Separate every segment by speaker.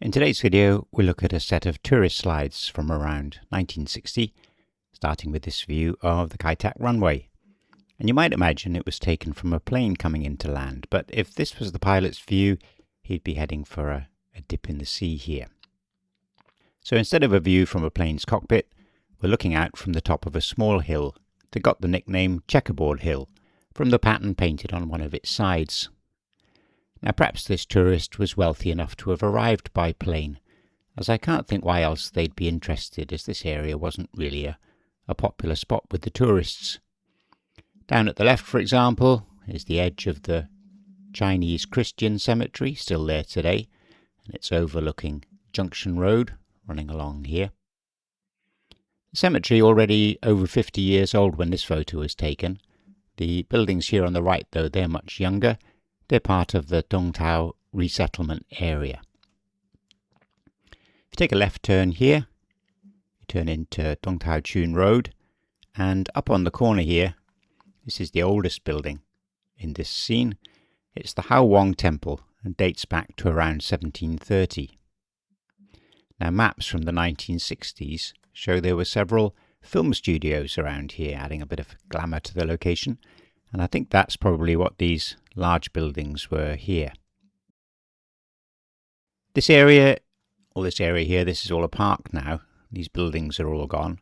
Speaker 1: In today's video, we'll look at a set of tourist slides from around 1960, starting with this view of the Kai Tak runway. And you might imagine it was taken from a plane coming into land, but if this was the pilot's view, he'd be heading for a dip in the sea here. So instead of a view from a plane's cockpit, we're looking out from the top of a small hill that got the nickname Checkerboard Hill from the pattern painted on one of its sides. Now perhaps this tourist was wealthy enough to have arrived by plane, as I can't think why else they'd be interested, as this area wasn't really a popular spot with the tourists. Down at the left, for example, is the edge of the Chinese Christian cemetery, still there today, and it's overlooking Junction Road, running along here. The cemetery already over 50 years old when this photo was taken. The buildings here on the right, though, they're much younger. They're part of the Dong Tao resettlement area. If you take a left turn here, you turn into Dong Tao Chun Road, and up on the corner here, this is the oldest building in this scene. It's the Hao Wong Temple and dates back to around 1730. Now maps from the 1960s show there were several film studios around here, adding a bit of glamour to the location, and I think that's probably what these large buildings were here. This area here, this is all a park now. These buildings are all gone,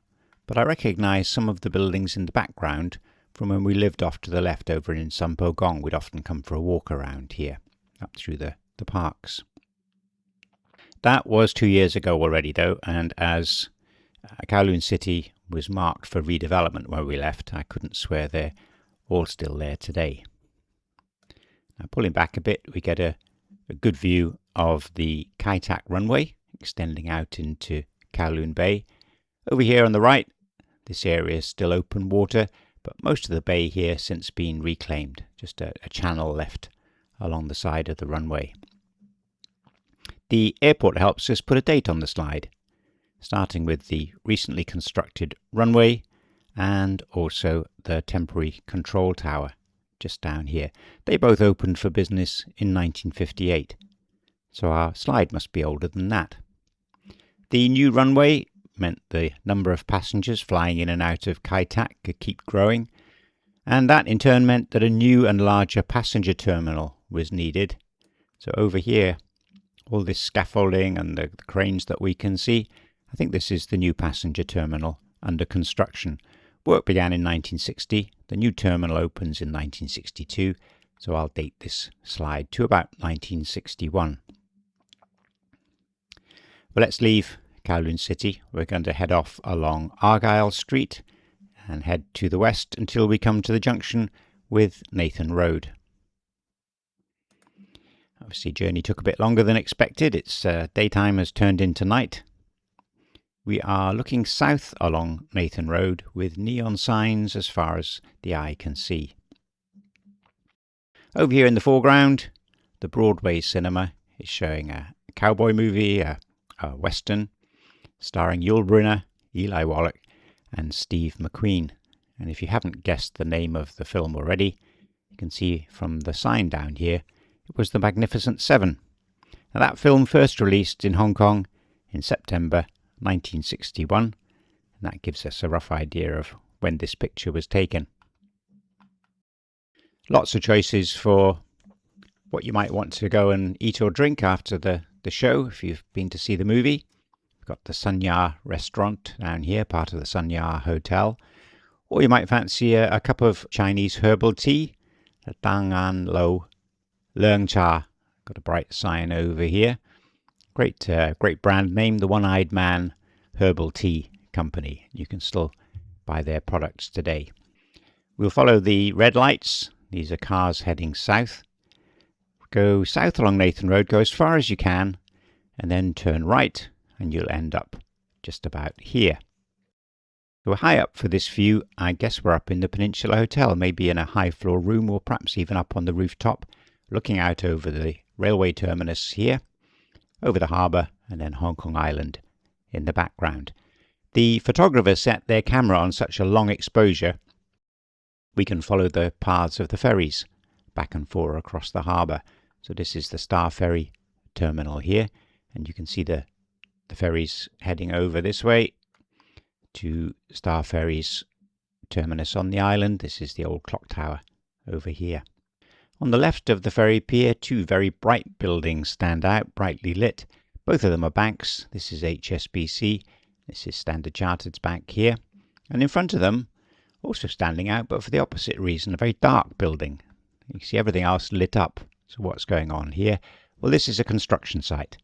Speaker 1: but I recognise some of the buildings in the background from when we lived off to the left over in Sampo Gong. We'd often come for a walk around here, up through the parks. That was 2 years ago already though, and as Kowloon City was marked for redevelopment where we left, I couldn't swear they're all still there today. Now pulling back a bit, we get a good view of the Kai Tak runway extending out into Kowloon Bay. Over here on the right, this area is still open water, but most of the bay here since been reclaimed, just a channel left along the side of the runway. The airport helps us put a date on the slide, starting with the recently constructed runway and also the temporary control tower just down here. They both opened for business in 1958, so our slide must be older than that. The new runway meant the number of passengers flying in and out of Kai Tak could keep growing, and that in turn meant that a new and larger passenger terminal was needed. So over here, all this scaffolding and the cranes that we can see, I think this is the new passenger terminal under construction. Work began in 1960, the new terminal opens in 1962, so I'll date this slide to about 1961. But let's leave Kowloon City. We're going to head off along Argyle Street and head to the west until we come to the junction with Nathan Road. Obviously, journey took a bit longer than expected. It's daytime has turned into night. We are looking south along Nathan Road with neon signs as far as the eye can see. Over here in the foreground, the Broadway cinema is showing a cowboy movie, a western, starring Yul Brynner, Eli Wallach and Steve McQueen. And if you haven't guessed the name of the film already, you can see from the sign down here, it was The Magnificent Seven. Now that film first released in Hong Kong in September 1961, and that gives us a rough idea of when this picture was taken. Lots of choices for what you might want to go and eat or drink after the show if you've been to see the movie. We've got the Sun Ya restaurant down here, part of the Sun Ya Hotel, or you might fancy a cup of Chinese herbal tea, the Dang An Lo Leung Cha. Got a bright sign over here. Great brand name, the One-Eyed Man Herbal Tea Company. You can still buy their products today. We'll follow the red lights. These are cars heading south. Go south along Nathan Road, go as far as you can, and then turn right, and you'll end up just about here. So we're high up for this view. I guess we're up in the Peninsula Hotel, maybe in a high floor room, or perhaps even up on the rooftop, looking out over the railway terminus here, over the harbour, and then Hong Kong Island in the background. The photographer set their camera on such a long exposure, we can follow the paths of the ferries back and forth across the harbour. So this is the Star Ferry terminal here, And you can see the ferries heading over this way to Star Ferry's terminus on the island. This is the old clock tower over here. On the left of the ferry pier, two very bright buildings stand out, brightly lit. Both of them are banks. This is HSBC. This is Standard Chartered's bank here. And in front of them, also standing out, but for the opposite reason, a very dark building. You can see everything else lit up. So what's going on here? Well, this is a construction site.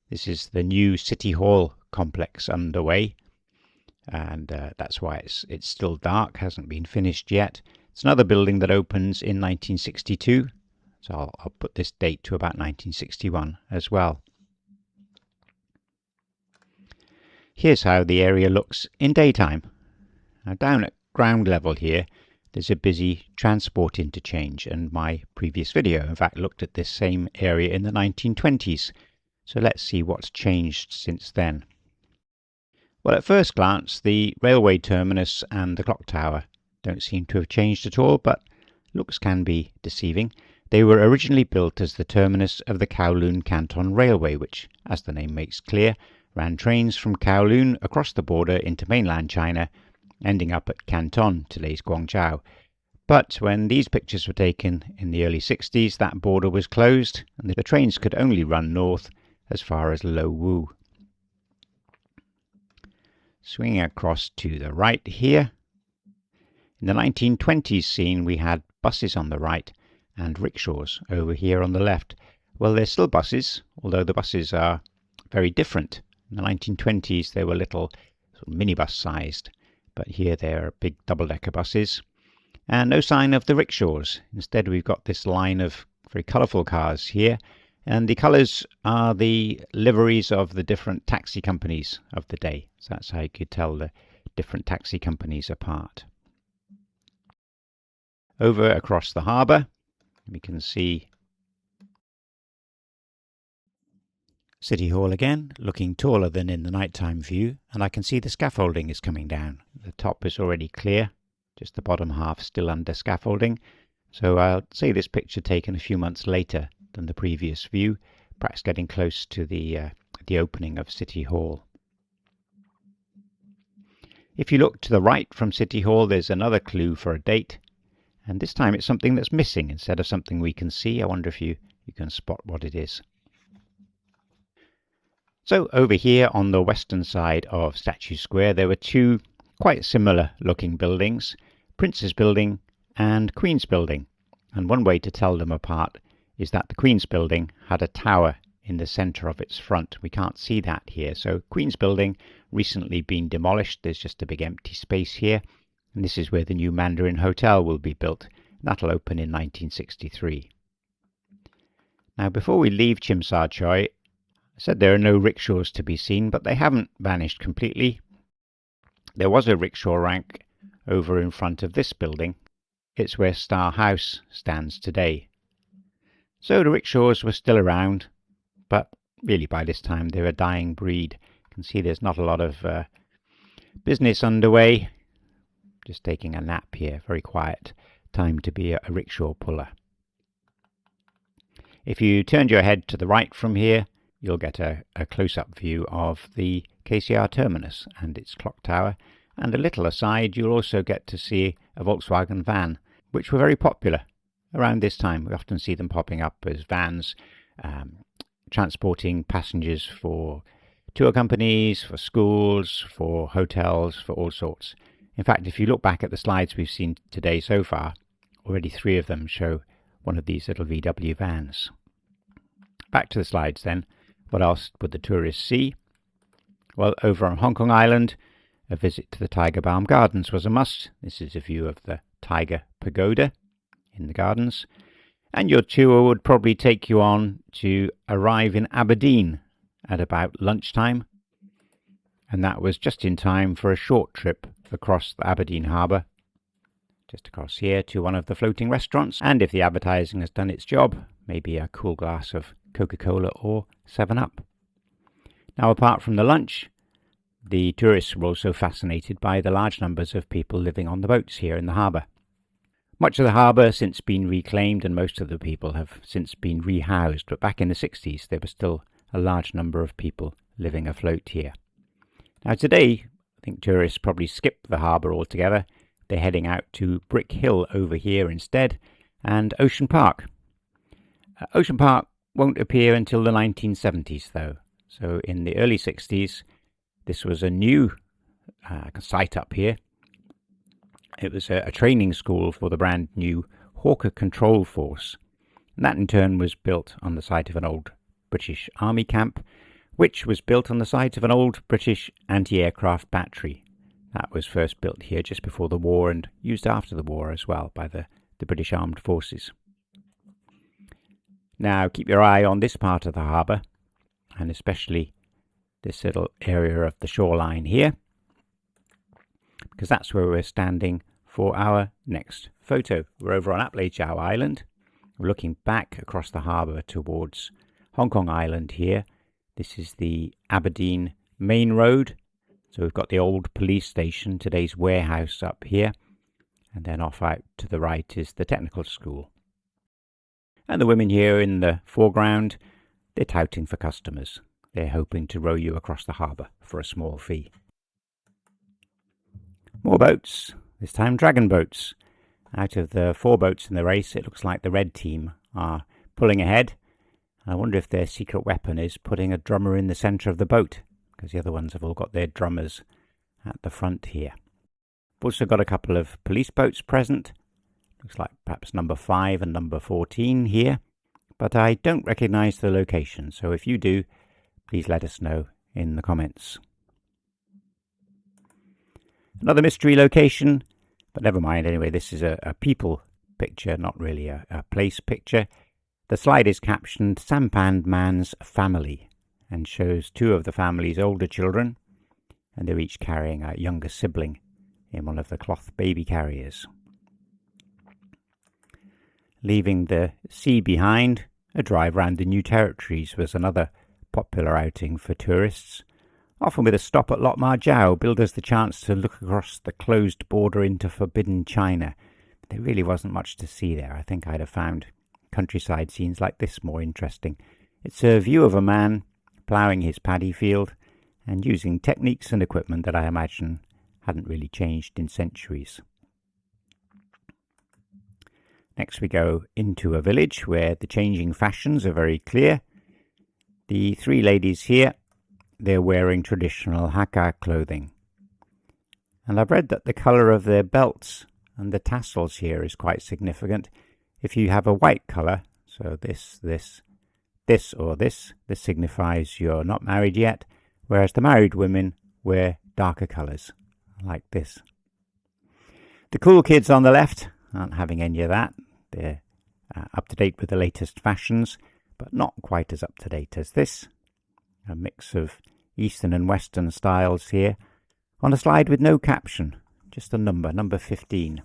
Speaker 1: This is the new City Hall complex underway. And that's why it's still dark, hasn't been finished yet. It's another building that opens in 1962. So I'll put this date to about 1961 as well. Here's how the area looks in daytime. Now down at ground level here, there's a busy transport interchange, and my previous video in fact looked at this same area in the 1920s. So let's see what's changed since then. Well, at first glance, the railway terminus and the clock tower don't seem to have changed at all, but looks can be deceiving. They were originally built as the terminus of the Kowloon Canton Railway, which, as the name makes clear, ran trains from Kowloon across the border into mainland China, ending up at Canton, today's Guangzhou. But when these pictures were taken in the early 60s, that border was closed, and the trains could only run north as far as Lo Wu. Swinging across to the right here, in the 1920s scene we had buses on the right and rickshaws over here on the left. Well, they're still buses, although the buses are very different. In the 1920s they were little sort of minibus sized, but here they're big double-decker buses. And no sign of the rickshaws. Instead we've got this line of very colourful cars here, and the colours are the liveries of the different taxi companies of the day. So that's how you could tell the different taxi companies apart. Over across the harbour, we can see City Hall again, looking taller than in the nighttime view, and I can see the scaffolding is coming down. The top is already clear, just the bottom half still under scaffolding. So I'll say this picture taken a few months later than the previous view, perhaps getting close to the opening of City Hall. If you look to the right from City Hall, there's another clue for a date, and this time it's something that's missing instead of something we can see. I wonder if you can spot what it is. So over here on the western side of Statue Square, there were two quite similar looking buildings, Prince's Building and Queen's Building. And one way to tell them apart is that the Queen's Building had a tower in the centre of its front. We can't see that here. So Queen's Building recently been demolished. There's just a big empty space here. And this is where the new Mandarin Hotel will be built. That'll open in 1963. Now before we leave Tsim Sha Tsui, I said there are no rickshaws to be seen, but they haven't vanished completely. There was a rickshaw rank over in front of this building. It's where Star House stands today. So the rickshaws were still around, but really by this time they're a dying breed. You can see there's not a lot of business underway. Just taking a nap here, very quiet time to be a rickshaw puller. If you turned your head to the right from here, you'll get a close-up view of the KCR terminus and its clock tower, and a little aside you'll also get to see a Volkswagen van, which were very popular around this time. We often see them popping up as vans transporting passengers for tour companies, for schools, for hotels, for all sorts. In fact, if you look back at the slides we've seen today so far, already 3 of them show one of these little VW vans. Back to the slides then. What else would the tourists see? Well, over on Hong Kong Island, a visit to the Tiger Balm Gardens was a must. This is a view of the Tiger Pagoda in the gardens. And your tour would probably take you on to arrive in Aberdeen at about lunchtime. And that was just in time for a short trip across the Aberdeen harbour, just across here to one of the floating restaurants. And if the advertising has done its job, maybe a cool glass of Coca-Cola or 7-Up. Now, apart from the lunch, the tourists were also fascinated by the large numbers of people living on the boats here in the harbour. Much of the harbour has since been reclaimed and most of the people have since been rehoused, but back in the 60s there were still a large number of people living afloat here. Now today, I think tourists probably skip the harbour altogether. They're heading out to Brick Hill over here instead, and Ocean Park. Ocean Park won't appear until the 1970s though. So in the early 60s, this was a new site up here. It was a training school for the brand new Hawker Control Force. And that in turn was built on the site of an old British Army camp, which was built on the site of an old British anti-aircraft battery. That was first built here just before the war and used after the war as well by the British Armed Forces. Now keep your eye on this part of the harbour, and especially this little area of the shoreline here, because that's where we're standing for our next photo. We're over on Apleichau Island. We're looking back across the harbour towards Hong Kong Island here. This is the Aberdeen main road. So we've got the old police station, today's warehouse up here. And then off out to the right is the technical school. And the women here in the foreground, they're touting for customers. They're hoping to row you across the harbour for a small fee. More boats, this time dragon boats. Out of the 4 boats in the race, it looks like the red team are pulling ahead. I wonder if their secret weapon is putting a drummer in the centre of the boat, because the other ones have all got their drummers at the front here. We've also got a couple of police boats present. Looks like perhaps number 5 and number 14 here, but I don't recognise the location, so if you do, please let us know in the comments. Another mystery location, but never mind anyway, this is a people picture, not really a place picture. The slide is captioned Sampan Man's Family and shows 2 of the family's older children, and they're each carrying a younger sibling in one of the cloth baby carriers. Leaving the sea behind, a drive round the New Territories was another popular outing for tourists. Often with a stop at Lok Ma Chau, builders the chance to look across the closed border into forbidden China. There really wasn't much to see there. I think I'd have found countryside scenes like this more interesting. It's a view of a man ploughing his paddy field and using techniques and equipment that I imagine hadn't really changed in centuries. Next we go into a village where the changing fashions are very clear. The 3 ladies here, they're wearing traditional Hakka clothing. And I've read that the colour of their belts and the tassels here is quite significant. If you have a white colour, so this signifies you're not married yet, whereas the married women wear darker colours, like this. The cool kids on the left aren't having any of that. They're up to date with the latest fashions, but not quite as up to date as this. A mix of Eastern and Western styles here, on a slide with no caption, just a number 15.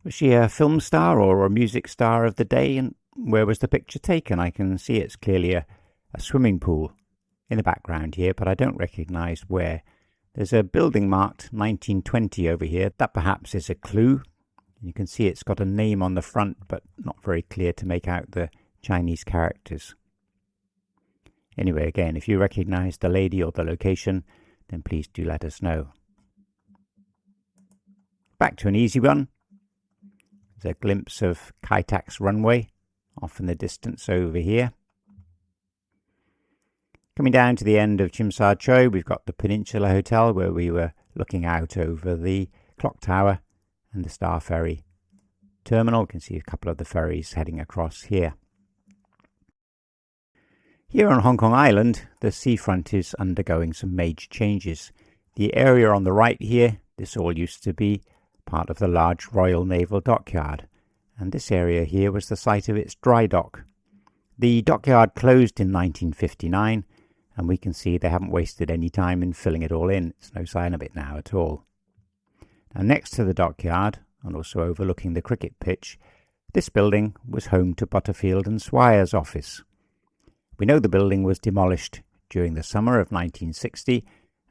Speaker 1: Was she a film star or a music star of the day, and where was the picture taken? I can see it's clearly a swimming pool in the background here, but I don't recognise where. There's a building marked 1920 over here. That perhaps is a clue. You can see it's got a name on the front, but not very clear to make out the Chinese characters. Anyway, again, if you recognise the lady or the location, then please do let us know. Back to an easy one. There's a glimpse of Kai Tak's runway off in the distance over here. Coming down to the end of Tsim Sha Tsui, we've got the Peninsula Hotel where we were looking out over the clock tower and the Star Ferry terminal. You can see a couple of the ferries heading across here. Here on Hong Kong Island, the seafront is undergoing some major changes. The area on the right here, this all used to be part of the large Royal Naval Dockyard, and this area here was the site of its dry dock. The dockyard closed in 1959, and we can see they haven't wasted any time in filling it all in. There's no sign of it now at all. Now next to the dockyard, and also overlooking the cricket pitch, this building was home to Butterfield and Swire's office. We know the building was demolished during the summer of 1960.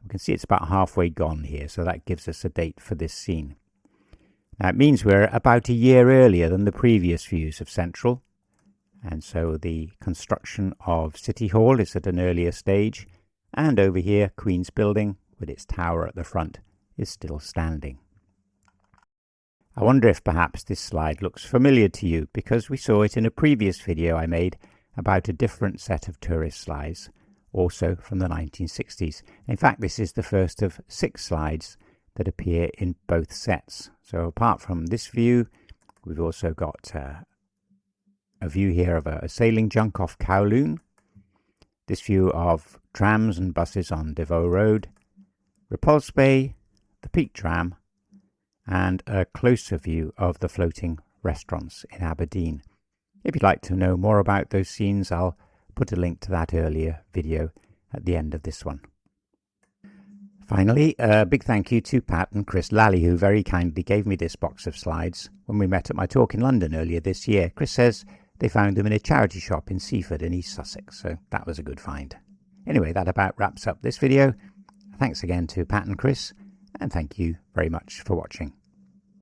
Speaker 1: We can see it's about halfway gone here, so that gives us a date for this scene. Now it means we're about a year earlier than the previous views of Central, And so the construction of City Hall is at an earlier stage, and over here Queen's Building with its tower at the front is still standing. I wonder if perhaps this slide looks familiar to you, because we saw it in a previous video I made about a different set of tourist slides, also from the 1960s. In fact, this is the first of 6 slides that appear in both sets. So apart from this view, we've also got a view here of a sailing junk off Kowloon, this view of trams and buses on Devoe Road, Repulse Bay, the Peak Tram, and a closer view of the floating restaurants in Aberdeen. If you'd like to know more about those scenes, I'll put a link to that earlier video at the end of this one. Finally, a big thank you to Pat and Chris Lally, who very kindly gave me this box of slides when we met at my talk in London earlier this year. Chris says they found them in a charity shop in Seaford in East Sussex, so that was a good find. Anyway, that about wraps up this video. Thanks again to Pat and Chris, and thank you very much for watching.